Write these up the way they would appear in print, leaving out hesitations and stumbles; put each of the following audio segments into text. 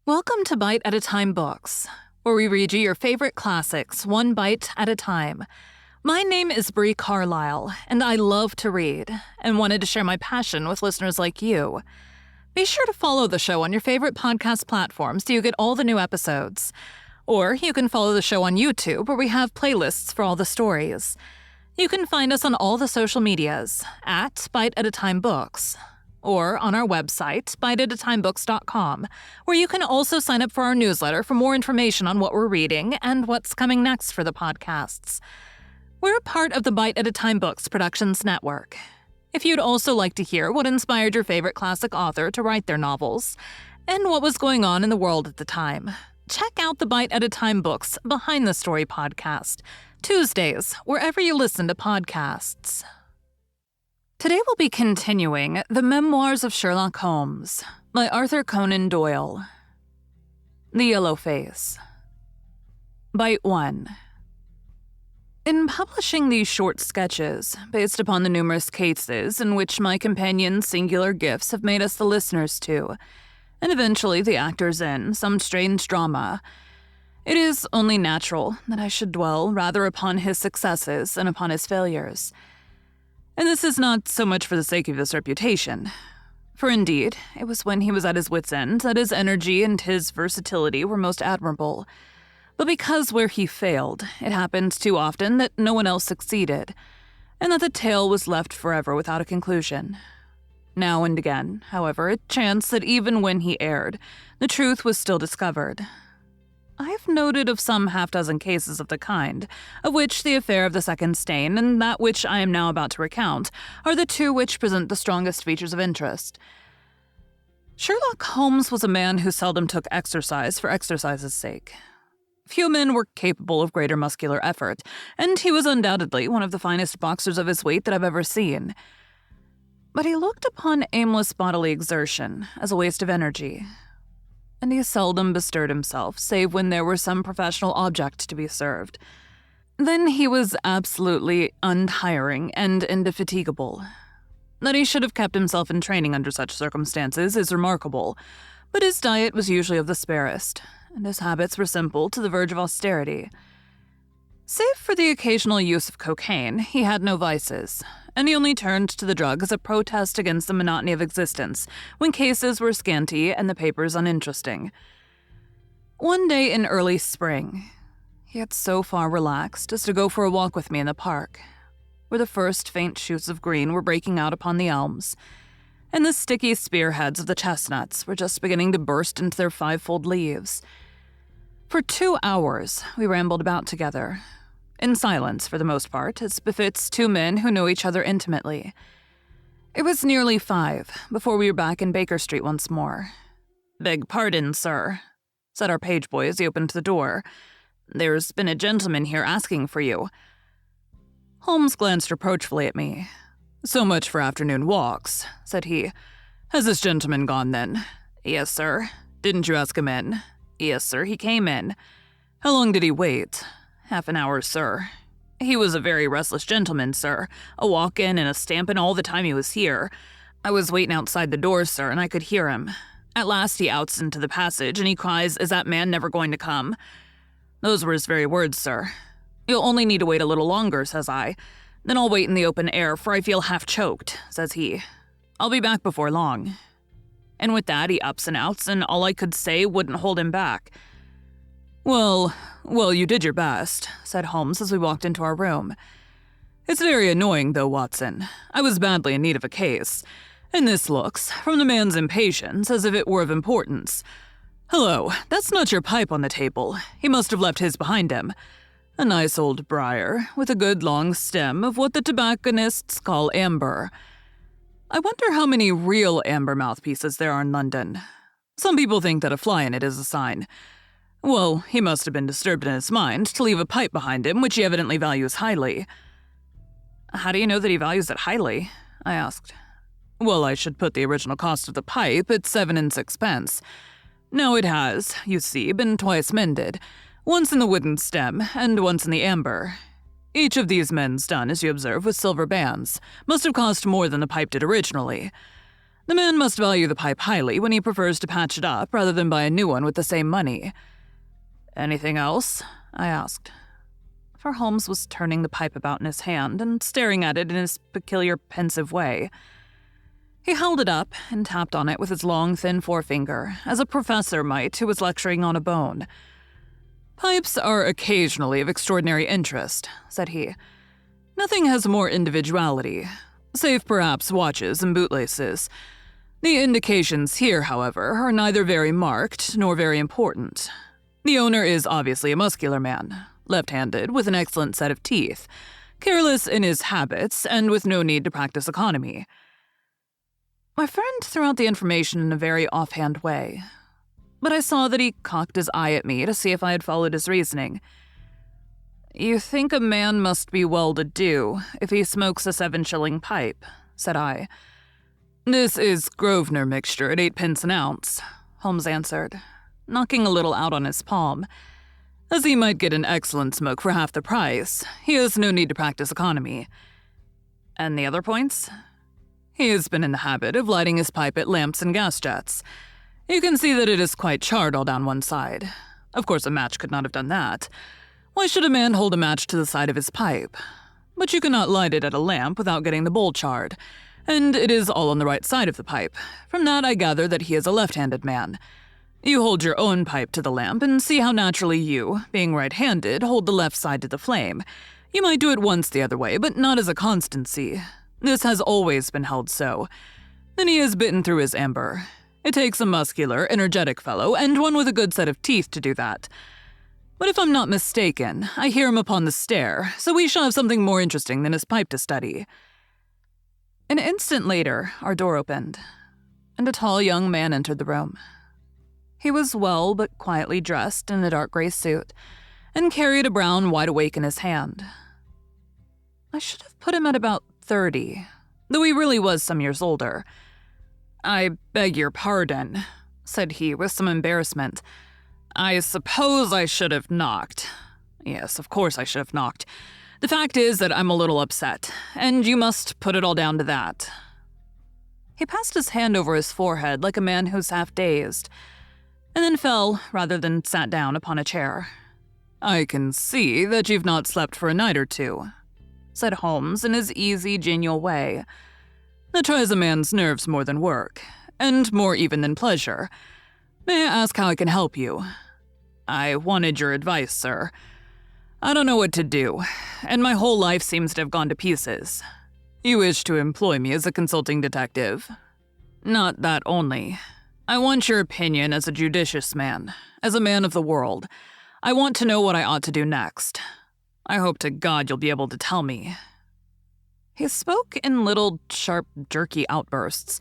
Welcome to Bite at a Time Books, where we read you your favorite classics one bite at a time. My name is Bree Carlile, and I love to read, and wanted to share my passion with listeners like you. Be sure to follow the show on your favorite podcast platforms so you get all the new episodes. Or you can follow the show on YouTube, where we have playlists for all the stories. You can find us on all the social medias, at Bite at a Time Books, or on our website, biteatatimebooks.com, where you can also sign up for our newsletter for more information on what we're reading and what's coming next for the podcasts. We're a part of the Bite at a Time Books Productions Network. If you'd also like to hear what inspired your favorite classic author to write their novels, and what was going on in the world at the time, check out the Bite at a Time Books Behind the Story podcast, Tuesdays, wherever you listen to podcasts. Today we'll be continuing The Memoirs of Sherlock Holmes by Arthur Conan Doyle. The Yellow Face. Bite 1. In publishing these short sketches, based upon the numerous cases in which my companion's singular gifts have made us the listeners to, and eventually the actors in, some strange drama, it is only natural that I should dwell rather upon his successes than upon his failures. And this is not so much for the sake of his reputation, for indeed, it was when he was at his wits' end that his energy and his versatility were most admirable, but because where he failed, it happened too often that no one else succeeded, and that the tale was left forever without a conclusion. Now and again, however, it chanced that even when he erred, the truth was still discovered. I have noted of some half-dozen cases of the kind, of which the affair of the second stain and that which I am now about to recount are the two which present the strongest features of interest. Sherlock Holmes was a man who seldom took exercise for exercise's sake. Few men were capable of greater muscular effort, and he was undoubtedly one of the finest boxers of his weight that I've ever seen. But he looked upon aimless bodily exertion as a waste of energy, and he seldom bestirred himself, save when there were some professional object to be served. Then he was absolutely untiring and indefatigable. That he should have kept himself in training under such circumstances is remarkable, but his diet was usually of the sparest, and his habits were simple to the verge of austerity. Save for the occasional use of cocaine, he had no vices, and he only turned to the drug as a protest against the monotony of existence when cases were scanty and the papers uninteresting. One day in early spring, he had so far relaxed as to go for a walk with me in the park, where the first faint shoots of green were breaking out upon the elms, and the sticky spearheads of the chestnuts were just beginning to burst into their fivefold leaves. For 2 hours, we rambled about together, in silence for the most part, as befits two men who know each other intimately. It was nearly 5 before we were back in Baker Street once more. "Beg pardon, sir," said our page boy as he opened the door. "There's been a gentleman here asking for you." Holmes glanced reproachfully at me. "So much for afternoon walks," said he. "Has this gentleman gone, then?" "Yes, sir." "Didn't you ask him in?" "Yes, sir, he came in." "How long did he wait?" "Half an hour, sir." "He was a very restless gentleman, sir. A walk-in and a stampin' all the time he was here. I was waiting outside the door, sir, and I could hear him. At last he outs into the passage, and he cries, 'Is that man never going to come?' Those were his very words, sir. 'You'll only need to wait a little longer,' says I. 'Then I'll wait in the open air, for I feel half choked,' says he. 'I'll be back before long.' And with that he ups and outs, and all I could say wouldn't hold him back." Well, you did your best," said Holmes as we walked into our room. "It's very annoying, though, Watson. I was badly in need of a case, and this looks, from the man's impatience, as if it were of importance. Hello, that's not your pipe on the table. He must have left his behind him. A nice old briar, with a good long stem of what the tobacconists call amber. I wonder how many real amber mouthpieces there are in London. Some people think that a fly in it is a sign. Well, he must have been disturbed in his mind to leave a pipe behind him, which he evidently values highly." "How do you know that he values it highly?" I asked. "Well, I should put the original cost of the pipe at 7 and 6 pence. Now it has, you see, been twice mended, once in the wooden stem and once in the amber. Each of these mends done, as you observe, with silver bands, must have cost more than the pipe did originally. The man must value the pipe highly when he prefers to patch it up rather than buy a new one with the same money. Anything else? I asked. For Holmes was turning the pipe about in his hand and staring at it in his peculiar pensive way. He held it up and tapped on it with his long, thin forefinger, as a professor might who was lecturing on a bone. Pipes are occasionally of extraordinary interest, said he. Nothing has more individuality, save perhaps watches and bootlaces. The indications here, however, are neither very marked nor very important. The owner is obviously a muscular man, left-handed, with an excellent set of teeth, careless in his habits, and with no need to practice economy. My friend threw out the information in a very offhand way, but I saw that he cocked his eye at me to see if I had followed his reasoning. You think a man must be well-to-do if he smokes a 7-shilling pipe, said I. This is Grosvenor mixture at 8p an ounce, Holmes answered, knocking a little out on his palm. As he might get an excellent smoke for half the price, he has no need to practice economy. And the other points? He has been in the habit of lighting his pipe at lamps and gas jets. You can see that it is quite charred all down one side. Of course, a match could not have done that. Why should a man hold a match to the side of his pipe? But you cannot light it at a lamp without getting the bowl charred, and it is all on the right side of the pipe. From that, I gather that he is a left-handed man. You hold your own pipe to the lamp and see how naturally you, being right-handed, hold the left side to the flame. You might do it once the other way, but not as a constancy. This has always been held so. Then he has bitten through his amber. It takes a muscular, energetic fellow, and one with a good set of teeth to do that. But if I'm not mistaken, I hear him upon the stair, so we shall have something more interesting than his pipe to study. An instant later, our door opened, and a tall young man entered the room. He was well but quietly dressed in a dark gray suit, and carried a brown wide-awake in his hand. I should have put him at about 30, though he really was some years older. I beg your pardon, said he with some embarrassment. I suppose I should have knocked. Yes, of course I should have knocked. The fact is that I'm a little upset, and you must put it all down to that. He passed his hand over his forehead like a man who's half-dazed, and then fell, rather than sat down, upon a chair. I can see that you've not slept for a night or two, said Holmes in his easy, genial way. That tries a man's nerves more than work, and more even than pleasure. May I ask how I can help you? I wanted your advice, sir. I don't know what to do, and my whole life seems to have gone to pieces. You wish to employ me as a consulting detective? Not that only. I want your opinion as a judicious man, as a man of the world. I want to know what I ought to do next. I hope to God you'll be able to tell me. He spoke in little, sharp, jerky outbursts,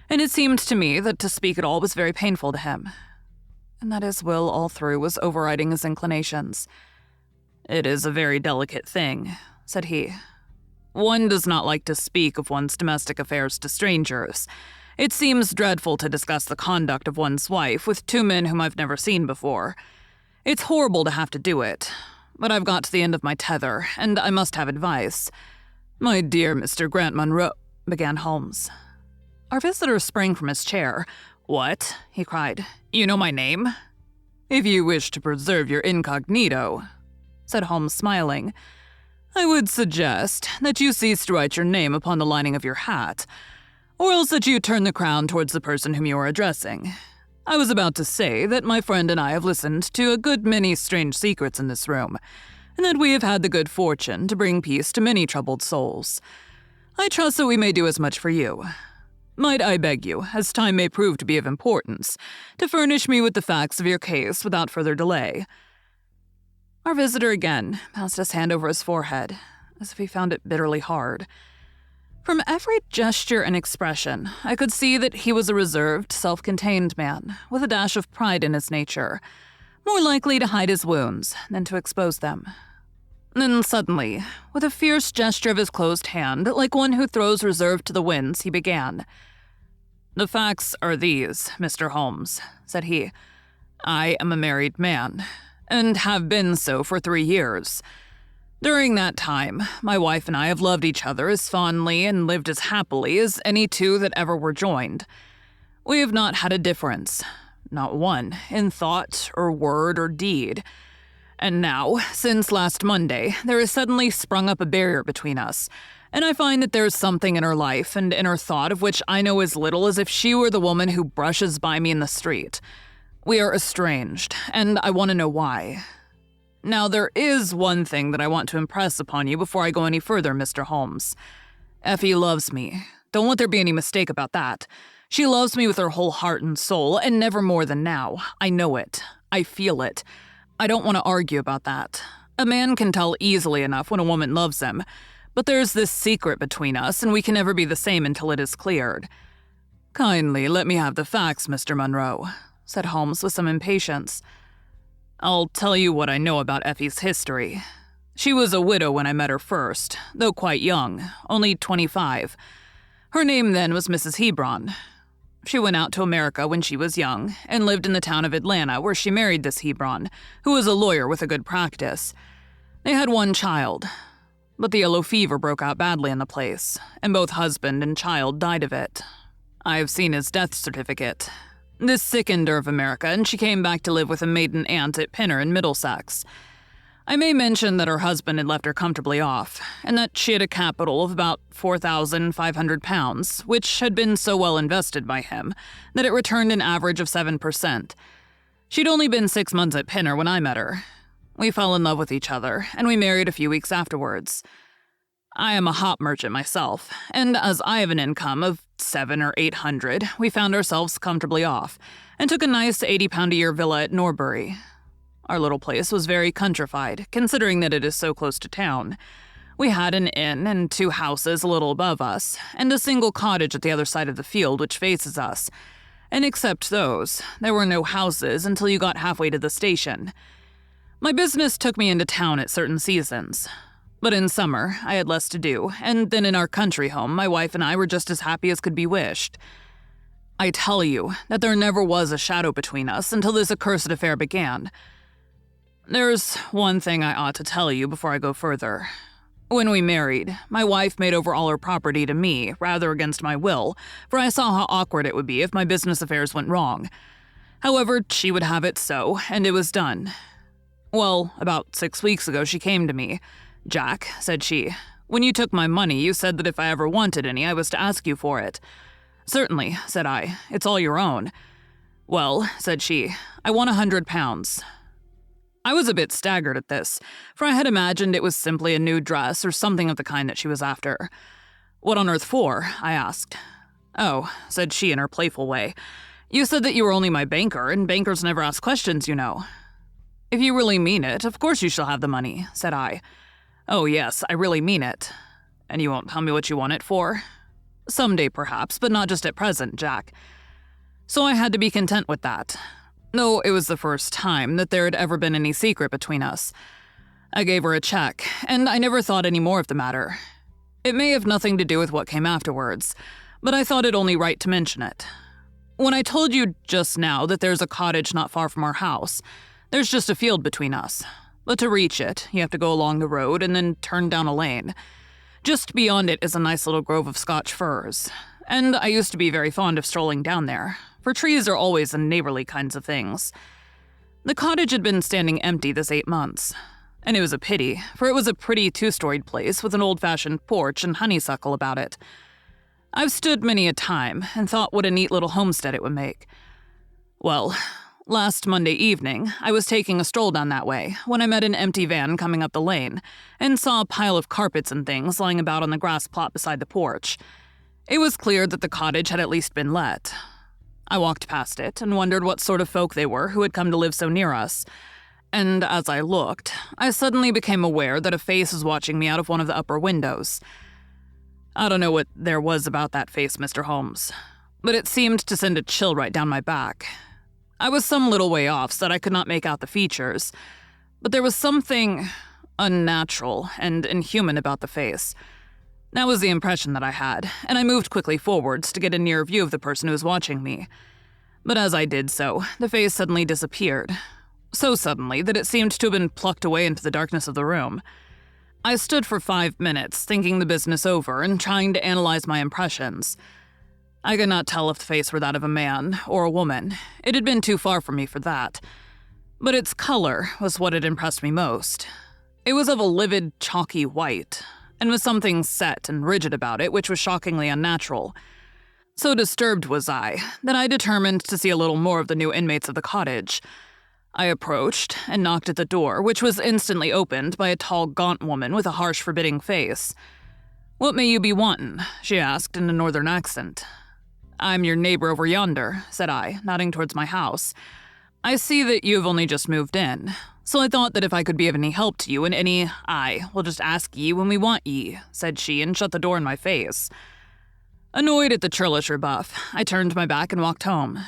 and it seemed to me that to speak at all was very painful to him, and that his will all through was overriding his inclinations. It is a very delicate thing, said he. One does not like to speak of one's domestic affairs to strangers. It seems dreadful to discuss the conduct of one's wife with two men whom I've never seen before. It's horrible to have to do it, but I've got to the end of my tether, and I must have advice. My dear Mr. Grant Munro, began Holmes. Our visitor sprang from his chair. What? He cried. You know my name? If you wish to preserve your incognito, said Holmes, smiling, I would suggest that you cease to write your name upon the lining of your hat, or else that you turn the crown towards the person whom you are addressing. I was about to say that my friend and I have listened to a good many strange secrets in this room, and that we have had the good fortune to bring peace to many troubled souls. I trust that we may do as much for you. Might I beg you, as time may prove to be of importance, to furnish me with the facts of your case without further delay? Our visitor again passed his hand over his forehead, as if he found it bitterly hard. From every gesture and expression, I could see that he was a reserved, self-contained man, with a dash of pride in his nature, more likely to hide his wounds than to expose them. Then suddenly, with a fierce gesture of his closed hand, like one who throws reserve to the winds, he began. The facts are these, Mr. Holmes, said he. I am a married man, and have been so for 3 years. During that time, my wife and I have loved each other as fondly and lived as happily as any two that ever were joined. We have not had a difference, not one, in thought or word or deed. And now, since last Monday, there has suddenly sprung up a barrier between us, and I find that there is something in her life and in her thought of which I know as little as if she were the woman who brushes by me in the street. We are estranged, and I want to know why. Now, there is one thing that I want to impress upon you before I go any further, Mr. Holmes. Effie loves me. Don't let there be any mistake about that. She loves me with her whole heart and soul, and never more than now. I know it. I feel it. I don't want to argue about that. A man can tell easily enough when a woman loves him, but there's this secret between us, and we can never be the same until it is cleared. Kindly let me have the facts, Mr. Munro, said Holmes with some impatience. I'll tell you what I know about Effie's history. She was a widow when I met her first, though quite young, only 25. Her name then was Mrs. Hebron. She went out to America when she was young and lived in the town of Atlanta, where she married this Hebron, who was a lawyer with a good practice. They had one child, but the yellow fever broke out badly in the place, and both husband and child died of it. I have seen his death certificate. This sickened her of America, and she came back to live with a maiden aunt at Pinner in Middlesex. I may mention that her husband had left her comfortably off, and that she had a capital of about £4,500, which had been so well invested by him that it returned an average of 7%. She'd only been 6 months at Pinner when I met her. We fell in love with each other, and we married a few weeks afterwards. I am a hop merchant myself, and as I have an income of $700 or $800, we found ourselves comfortably off, and took a nice £80-a-year villa at Norbury. Our little place was very countrified, considering that it is so close to town. We had an inn and 2 houses a little above us, and a single cottage at the other side of the field which faces us. And except those, there were no houses until you got halfway to the station. My business took me into town at certain seasons. But in summer, I had less to do, and then in our country home, my wife and I were just as happy as could be wished. I tell you that there never was a shadow between us until this accursed affair began. There's one thing I ought to tell you before I go further. When we married, my wife made over all her property to me, rather against my will, for I saw how awkward it would be if my business affairs went wrong. However, she would have it so, and it was done. Well, about 6 weeks ago she came to me. Jack, said she, when you took my money, you said that if I ever wanted any, I was to ask you for it. Certainly, said I. It's all your own. Well, said she, I want £100. I was a bit staggered at this, for I had imagined it was simply a new dress or something of the kind that she was after. What on earth for? I asked. Oh, said she in her playful way. You said that you were only my banker, and bankers never ask questions, you know. If you really mean it, of course you shall have the money, said I. Oh, yes, I really mean it. And you won't tell me what you want it for? Someday, perhaps, but not just at present, Jack. So I had to be content with that. Though it was the first time that there had ever been any secret between us. I gave her a check, and I never thought any more of the matter. It may have nothing to do with what came afterwards, but I thought it only right to mention it. When I told you just now that there's a cottage not far from our house, there's just a field between us. But to reach it, you have to go along the road and then turn down a lane. Just beyond it is a nice little grove of Scotch firs, and I used to be very fond of strolling down there, for trees are always in neighborly kinds of things. The cottage had been standing empty this 8 months, and it was a pity, for it was a pretty 2-storied place with an old-fashioned porch and honeysuckle about it. I've stood many a time and thought what a neat little homestead it would make. Well, last Monday evening, I was taking a stroll down that way when I met an empty van coming up the lane and saw a pile of carpets and things lying about on the grass plot beside the porch. It was clear that the cottage had at least been let. I walked past it and wondered what sort of folk they were who had come to live so near us. And as I looked, I suddenly became aware that a face was watching me out of one of the upper windows. I don't know what there was about that face, Mr. Holmes, but it seemed to send a chill right down my back. I was some little way off so that I could not make out the features, but there was something unnatural and inhuman about the face. That was the impression that I had, and I moved quickly forwards to get a near view of the person who was watching me. But as I did so, the face suddenly disappeared. So suddenly that it seemed to have been plucked away into the darkness of the room. I stood for 5 minutes, thinking the business over and trying to analyze my impressions. I could not tell if the face were that of a man or a woman. It had been too far from me for that. But its color was what had impressed me most. It was of a livid, chalky white, and with something set and rigid about it, which was shockingly unnatural. So disturbed was I that I determined to see a little more of the new inmates of the cottage. I approached and knocked at the door, which was instantly opened by a tall, gaunt woman with a harsh, forbidding face. "What may you be wantin'?" she asked in a northern accent. "I'm your neighbor over yonder," said I, nodding towards my house. "I see that you've only just moved in, so I thought that if I could be of any help to you in any, we'll just ask ye when we want ye," said she, and shut the door in my face. Annoyed at the churlish rebuff, I turned my back and walked home.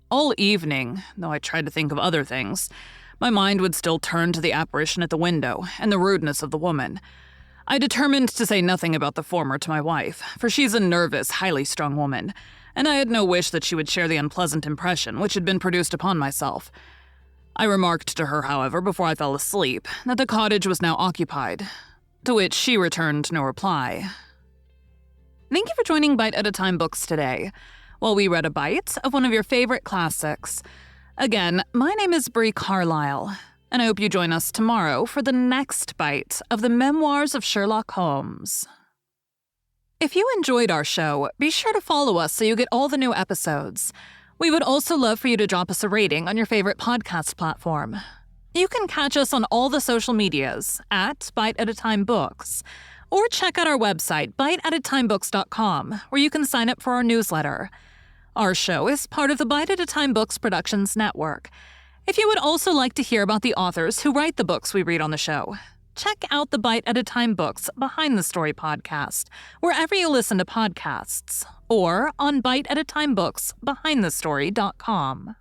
All evening, though I tried to think of other things, my mind would still turn to the apparition at the window and the rudeness of the woman. I determined to say nothing about the former to my wife, for she's a nervous, highly strung woman, and I had no wish that she would share the unpleasant impression which had been produced upon myself. I remarked to her, however, before I fell asleep, that the cottage was now occupied, to which she returned no reply. Thank you for joining Bite at a Time Books today, while we read a bite of one of your favorite classics. Again, my name is Bree Carlile, and I hope you join us tomorrow for the next bite of the Memoirs of Sherlock Holmes. If you enjoyed our show, be sure to follow us so you get all the new episodes. We would also love for you to drop us a rating on your favorite podcast platform. You can catch us on all the social medias at Bite at a Time Books, or check out our website, biteatatimebooks.com, where you can sign up for our newsletter. Our show is part of the Bite at a Time Books Productions Network. If you would also like to hear about the authors who write the books we read on the show, check out the Bite at a Time Books Behind the Story podcast, wherever you listen to podcasts, or on biteatatimebooksbehindthestory.com.